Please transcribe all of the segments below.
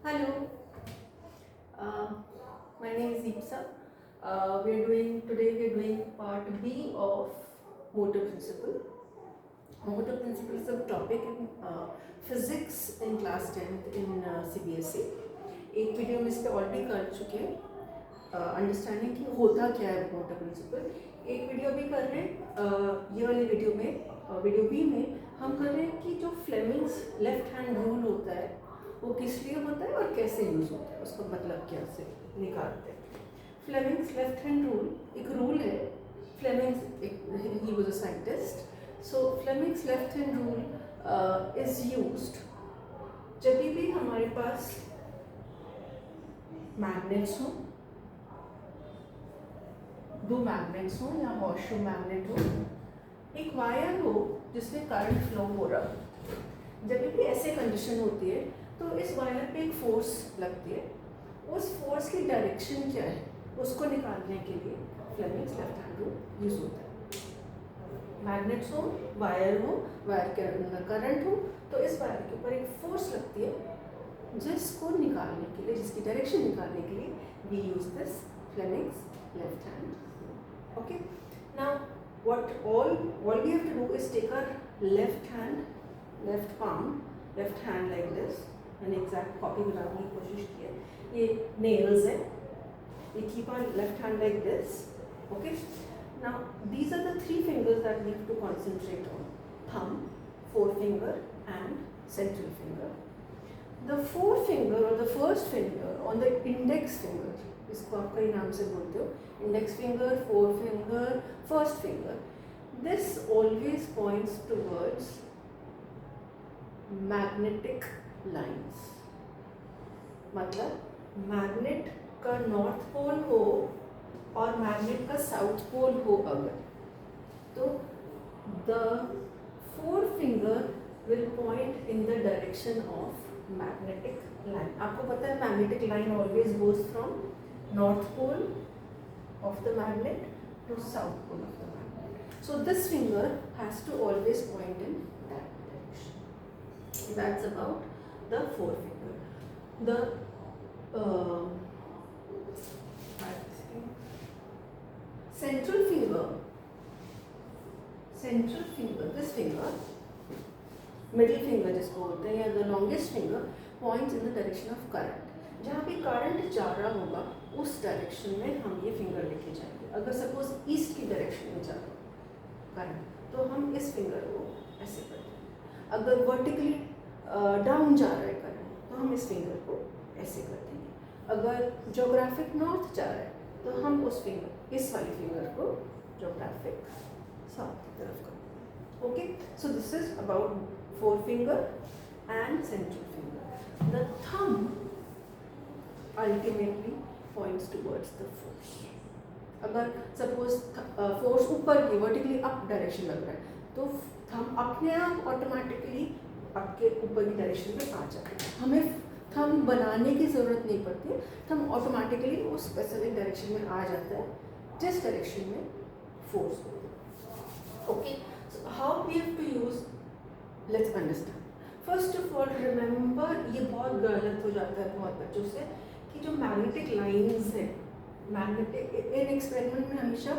Hello, uh, my name is Deepsa. We are doing part B of motor principle. Motor principle is a topic in physics in class 10th in CBSE. एक video में इस पे already कर चुके हैं understanding कि होता क्या है मोटर प्रिंसिपल। एक वीडियो भी कर रहे हैं ये वाली वीडियो में वीडियो बी में हम कर रहे हैं कि जो फ्लेमिंग्स लेफ्ट हैंड रूल होता है वो किस लिए होता है और कैसे यूज होता है, उसका मतलब क्या से निकालते हैं। फ्लेमिंग्स लेफ्ट हैंड रूल एक रूल है। Fleming's he was a scientist, so Fleming's left hand rule is used जब भी हमारे पास मैग्नेट्स हो, दो मैग्नेट्स हो या हॉर्सशू मैग्नेट हो, एक वायर हो जिसमें करंट फ्लो हो रहा है। जब भी ऐसे कंडीशन होती है तो इस वायर पे एक फोर्स लगती है। उस फोर्स की डायरेक्शन क्या है उसको निकालने के लिए Fleming's left hand rule use होता है। मैग्नेट्स हो, वायर के अंदर करंट हो, तो इस वायर के ऊपर एक फोर्स लगती है जिसको निकालने के लिए, जिसकी डायरेक्शन निकालने के लिए we use this Fleming's left hand. Okay, now what all we have to do is take our left palm, left hand like this, मैंने एग्जैक्ट कॉपी बनाने की कोशिश की है। ये नेल्स है, we keep our left hand like this. Okay, now these are the three fingers that we have to concentrate on: thumb, forefinger and central finger. The forefinger or the first finger on the index finger, इसको आप कई नाम से बोलते हो, index finger, forefinger, first finger, this always points towards magnetic lines. मतलब magnet का north pole हो और मैग्नेट का साउथ पोल हो अगर, तो the four finger will point in the direction of magnetic line. आपको पता है magnetic line always goes from north pole of the magnet to south pole of the magnet, so this finger has to always point in that direction. That's about the forefinger. The central finger, this finger, middle finger जिसको बोलते हैं, या the longest finger points in the direction of current. जहाँ पे current जा रहा होगा उस डायरेक्शन में हम ये फिंगर लेके जाएंगे। अगर सपोज ईस्ट की डायरेक्शन में जा रहा है करंट तो हम इस फिंगर को ऐसे करते हैं। अगर वर्टिकली डाउन जा रहा है करंट तो हम इस फिंगर को ऐसे कर देंगे। अगर ज्योग्राफिक नॉर्थ जा रहा है तो हम उस फिंगर, इस वाली फिंगर को ज्योग्राफिक साउथ की तरफ कर देंगे। Okay, so this is about four finger and central finger. The thumb ultimately points towards the force. अगर सपोज फोर्स ऊपर की वर्टिकली अप डायरेक्शन लग रहा है तो थंब अपने आप ऑटोमेटिकली आपके ऊपर की डायरेक्शन में आ जाता है। हमें थंब बनाने की ज़रूरत नहीं पड़ती है, थंब ऑटोमेटिकली उस स्पेसिफिक डायरेक्शन में आ जाता है जिस डायरेक्शन में फोर्स होता है। Okay, so how we have to use, let's understand. First of all remember, ये बहुत गलत हो जाता है बहुत बच्चों से कि जो मैग्नेटिक लाइंस हैं, मैग्नेटिक इन एक्सपेरिमेंट में हमेशा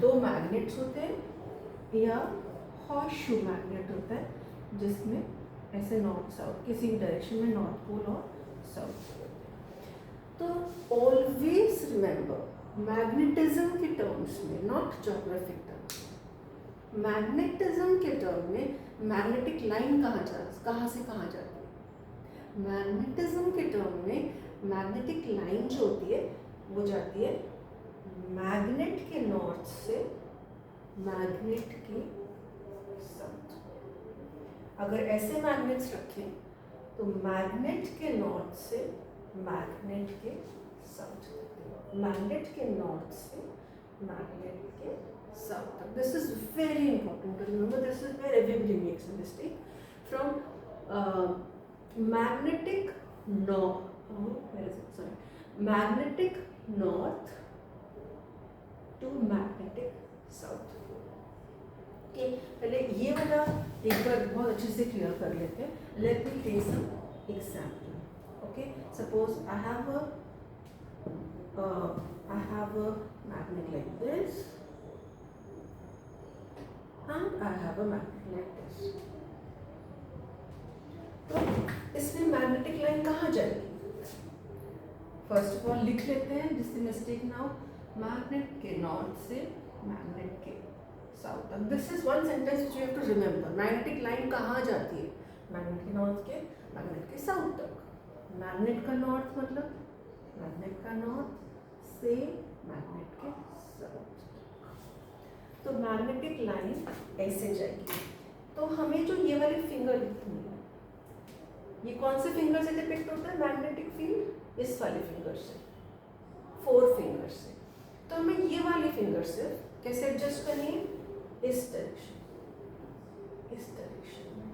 दो मैग्नेट्स होते हैं या हॉर्सशू मैग्नेट होता है जिसमें ऐसे नॉर्थ साउथ किसी भी डायरेक्शन में नॉर्थ पोल और साउथ पोल। तो ऑलवेज रिमेंबर मैग्नेटिज्म के टर्म्स में, नॉट ज्योग्राफिक टर्म्स, मैग्नेटिज्म के टर्म में मैग्नेटिक लाइन कहाँ से कहाँ जाती है। मैग्नेटिज्म के टर्म में मैग्नेटिक लाइन जो होती है वो जाती है मैग्नेट के नॉर्थ से मैग्नेट के साउथ। अगर ऐसे मैग्नेट्स रखें तो मैग्नेट के नॉर्थ से मैग्नेट के साउथ, मैग्नेट के नॉर्थ से मैग्नेट के साउथ तक। This is very important to remember, this is where everybody makes a mistake. From magnetic magnetic north to magnetic south. Okay, पहले ये वाला एक बार बहुत अच्छे से क्लियर कर लेते हैं। Let me take some example. Okay, suppose I have a magnet like this, and I have a magnet like this. तो इसमें मैग्नेटिक लाइन कहाँ जाएगी? फर्स्ट ऑफ ऑल लिख लेते हैं जिससे मिस्टेक ना हो, मैग्नेट के नॉर्थ से मैग्नेट के साउथ तक. This is one sentence which you have to remember. Magnetic line कहाँ जाती है? मैग्नेट के नॉर्थ के मैग्नेट के साउथ तक. मैग्नेट का नॉर्थ मतलब मैग्नेट का नॉर्थ से मैग्नेट के साउथ तक. तो मैग्नेटिक लाइन ऐसे जाएगी. तो हमें जो ये वाली फिंगर दिखती है, ये कौन से फिंगर से डिपिक्ट होता है मैग्नेटिक फील्ड? इस वाली फिंगर से, 4 फिंगर से. तो हमें ये वाली फिंगर से कैसे एडजस्ट करनी है? इस डायरेक्शन में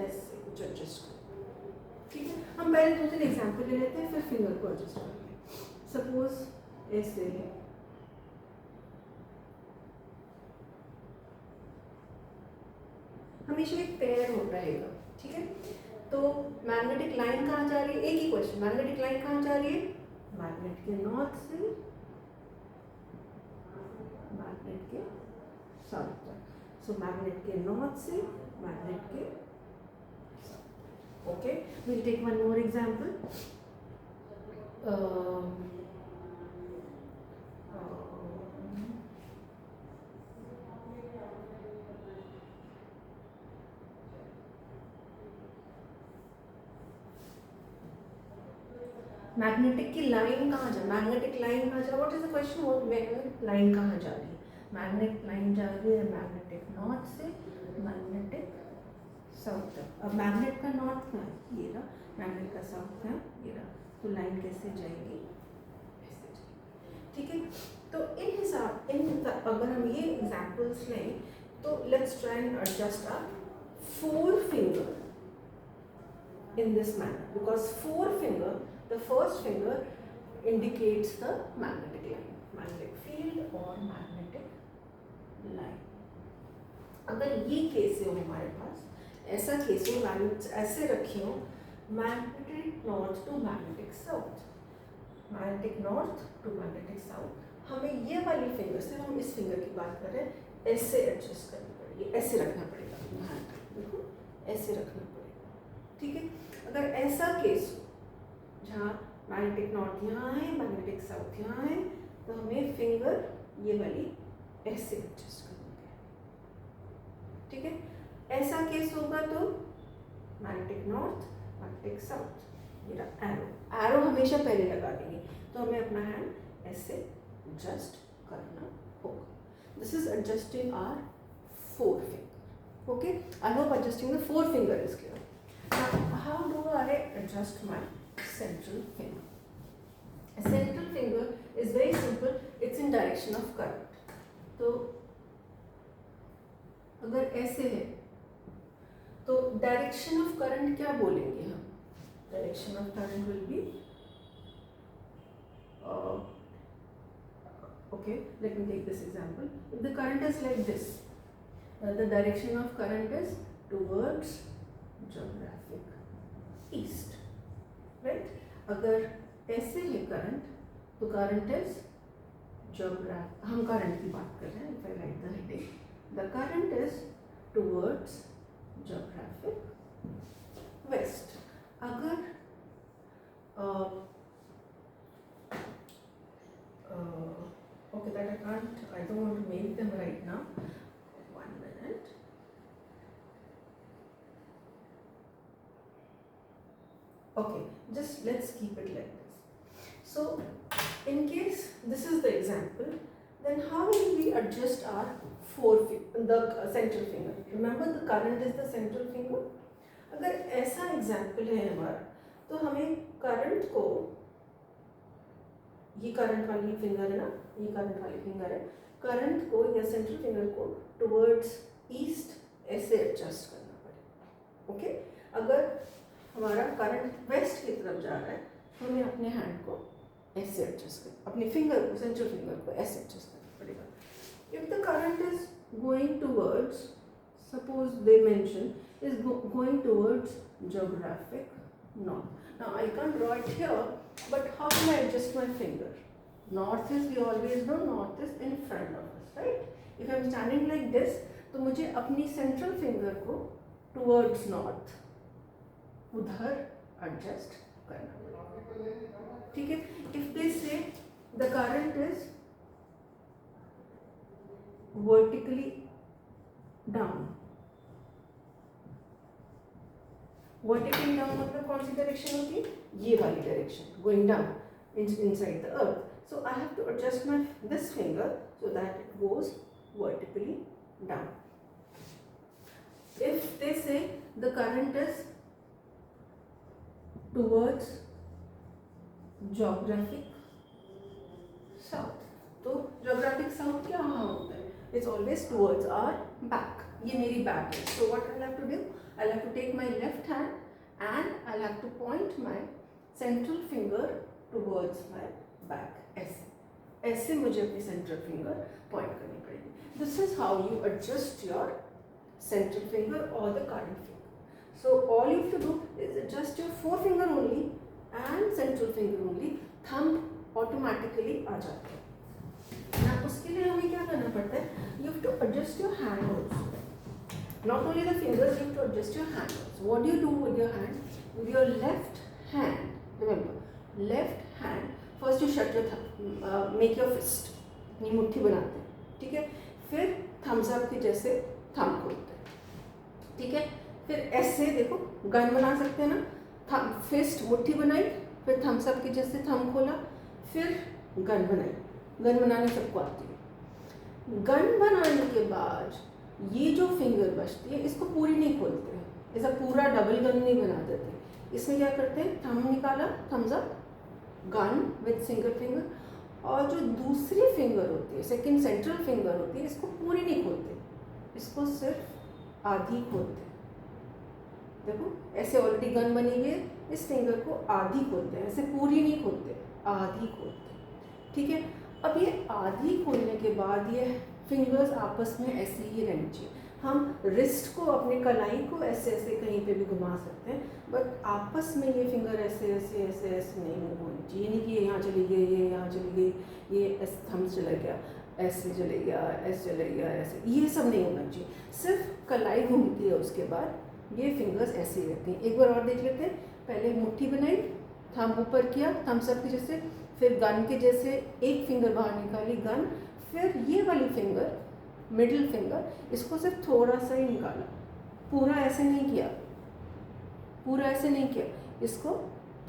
ऐसे कुछ एडजस्ट करना. ठीक है, हम पहले 2-3 एग्जांपल ले लेते हैं, फिर फिंगर को एडजस्ट करेंगे. सपोज ऐसे है, हमेशा एक पेयर होता रहेगा. ठीक है, तो मैग्नेटिक लाइन कहाँ जा रही है? एक ही क्वेश्चन, मैग्नेटिक लाइन कहाँ जा रही है? मैग्नेट के नॉर्थ से मैग्नेट के साउथ तक. सो मैग्नेट के नॉर्थ से मैग्नेट के south. Okay, will take one more example. Magnetic की लाइन कहाँ जा? मैग्नेटिक लाइन कहाँ जा? What is the question? वो मैग्नेटिक लाइन कहाँ जा रही है? मैग्नेटिक लाइन जा रही है मैग्नेटिक नॉर्थ से मैग्नेटिक साउथ तक. अब मैग्नेट का नॉर्थ कहाँ है? ये रहा. मैग्नेट का साउथ कहाँ है? ये रहा. तो लाइन कैसे जाएगी? ऐसे जाएगी. ठीक है, तो इन हिसाब अगर हम ये एग्जाम्पल्स लें तो let's try and adjust our 4 finger in this manner, because 4 finger, the first finger indicates the magnetic line, magnetic field or magnetic line. अगर ये केस हो हमारे पास, ऐसा केस हो, मैग्नेट ऐसे रखी हो, magnetic north to magnetic south, magnetic north to magnetic south. हमें ये वाली फिंगर से, हम इस फिंगर की बात कर रहे हैं, ऐसे एडजस्ट करनी पड़ेगी, ऐसे रखना पड़ेगा. देखो ऐसे रखना पड़ेगा. ठीक है, अगर ऐसा केस हो जहाँ मैग्नेटिक नॉर्थ यहाँ है, मैग्नेटिक साउथ यहाँ है, तो हमें फिंगर ये वाली ऐसे एडजस्ट करनी है. ठीक है, ऐसा केस होगा तो मैग्नेटिक नॉर्थ मैग्नेटिक साउथ, मेरा एरो हमेशा पहले लगा देंगे, तो हमें अपना हैंड ऐसे एडजस्ट करना होगा. This is adjusting our 4 finger. Okay, I hope adjusting the 4 finger is clear. Now, how do I adjust my central finger? A central finger is very simple. It's in direction of current. तो अगर ऐसे है तो direction of current क्या बोलेंगे हम? Direction of current will be okay, let me take this example. If the current is like this, the direction of current is towards geographic east, right? अगर ऐसे है करंट तो करंट इज geographic, हम current की बात कर रहे हैं. if I write the heading, the current is towards geographic west. अगर okay, that I don't want to make them right now. 1 minute. Okay, just let's keep it like this. So, in case this is the example, then how will we adjust our the central finger? Remember, the current is the central finger. अगर ऐसा example है हमारा, तो हमें current को, ये current वाली finger है ना, ये करंट वाली फिंगर है, करंट को या सेंट्रल फिंगर को टुवर्ड्स ईस्ट ऐसे एडजस्ट करना पड़ेगा. ओके, अगर हमारा करंट वेस्ट की तरफ जा रहा है तो हमें अपने हैंड को ऐसे एडजस्ट कर, अपने फिंगर को, सेंट्रल फिंगर को ऐसे एडजस्ट करना पड़ेगा. If the current is going towards, suppose they mention is going towards geographic north. Now I can't draw it here, but how can I adjust my finger? North is, we always know north is in front of us, right? If I am standing like this, तो मुझे अपनी central finger को towards north उधर adjust करना पड़ेगा, ठीक है? If they से the current is vertically down, vertically down मतलब कौन सी डायरेक्शन होती है? ये वाली direction, going down inside the earth. So I have to adjust my this finger so that it goes vertically down. If they say the current is towards geographic south, तो geographic south क्या हाँ होता है? It's always towards our back. ये मेरी back है. So what I'll have to do? I'll have to take my left hand and I'll have to point my central finger towards my back. ऐसे ऐसे मुझे अपनी सेंट्रल फिंगर पॉइंट करनी पड़ेगी. This is how you adjust your central finger or the current finger. So all you have to do is adjust your forefinger only and central finger only. Thumb automatically आ जाता है ना. उसके लिए हमें क्या करना पड़ता है? You have to adjust your hand also. Not only the fingers, you have to adjust your hand also. What do you do with your hand? With your left hand, remember, left hand, first you shut your thumb, make your fist, ये मुट्ठी बनाते हैं, ठीक है? फिर thumbs up के जैसे thumb खोलते हैं, ठीक है? फिर ऐसे देखो गन बना सकते हैं ना. थम फिस्ट मुट्ठी बनाई, फिर thumbs up के जैसे thumb खोला, फिर गन बनाई. गन बनाने सबको आती है. गन बनाने के बाद ये जो फिंगर बचती है इसको पूरी नहीं खोलते हैं, ऐसा पूरा डबल गन नहीं बना देते. इसमें क्या करते हैं? थंब निकाला, thumbs up, gun with single finger, और जो दूसरी फिंगर होती है, सेकंड सेंट्रल फिंगर होती है, इसको पूरी नहीं खोलते, इसको सिर्फ आधी खोलते हैं. देखो ऐसे ऑलरेडी गन बनी हुई है, इस फिंगर को आधी खोलते हैं, ऐसे पूरी नहीं खोलते, आधी खोलते हैं, ठीक है? अब ये आधी खोलने के बाद ये फिंगर्स आपस में ऐसे ही रहनी चाहिए. हम रिस्ट को, अपने कलाई को ऐसे ऐसे कहीं पे भी घुमा सकते हैं, बट आपस में ये फिंगर ऐसे ऐसे ऐसे ऐसे नहीं होनी चाहिए. नहीं कि ये यहाँ चली गई, ये यहाँ चली गई, ये ऐसे थंब चला गया, ऐसे चले गया, ऐसे चले गया, ऐसे, ये सब नहीं होना चाहिए. सिर्फ कलाई घूमती है, उसके बाद ये फिंगर्स ऐसे ही रहती हैं. एक बार और देख लेते हैं. पहले मुट्ठी बनाई, थंब ऊपर किया, थम्स अप के जैसे, फिर गन के जैसे एक फिंगर बाहर निकाली, गन, फिर ये वाली फिंगर मिडिल फिंगर, इसको सिर्फ थोड़ा सा ही निकाला, पूरा ऐसे नहीं किया, पूरा ऐसे नहीं किया, इसको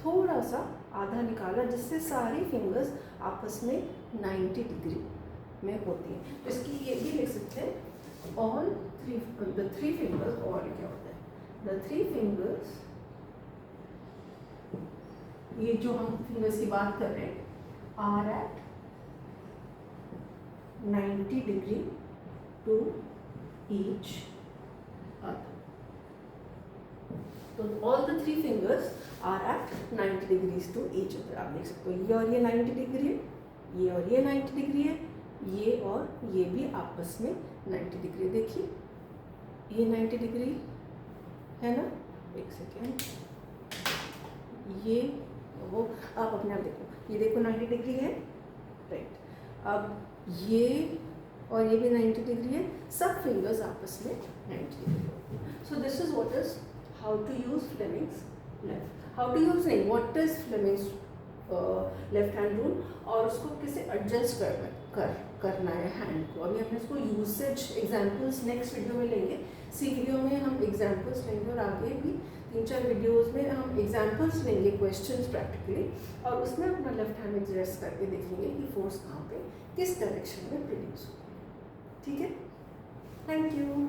थोड़ा सा आधा निकाला, जिससे सारी फिंगर्स आपस में 90 डिग्री में होती हैं. तो इसकी ये भी लिख सकते हैं, ऑल द थ्री फिंगर्स, और क्या होता है? द थ्री फिंगर्स, ये जो हम फिंगर्स की बात कर रहे हैं, are at 90 degree to each other. So all the three fingers are at 90 degrees to each other. आप देख सकते हो, ये और ये 90 डिग्री है, ये और ये 90 डिग्री है, ये और ये भी आपस में 90 डिग्री. देखिए ये 90 डिग्री है ना. एक सेकेंड, ये वो आप अपने आप देखो, ये देखो 90 डिग्री है, राइट. अब ये और ये भी 90 डिग्री है, सब फिंगर्स आपस में 90 degree. So this is what is how to use Fleming's left, how to use नहीं, what is Fleming's left hand rule, और उसको कैसे एडजस्ट करना है हैंड को. अभी हमने इसको यूसेज एग्जांपल्स नेक्स्ट वीडियो में लेंगे. सी वीडियो में हम एग्जांपल्स लेंगे, और आगे भी 3-4 वीडियोस में हम एग्जांपल्स लेंगे, क्वेश्चंस प्रैक्टिकली, और उसमें अपना लेफ्ट हैंड एडजस्ट करके देखेंगे कि फोर्स कहाँ पे किस डायरेक्शन में प्रोड्यूस हो. ठीक है, थैंक यू.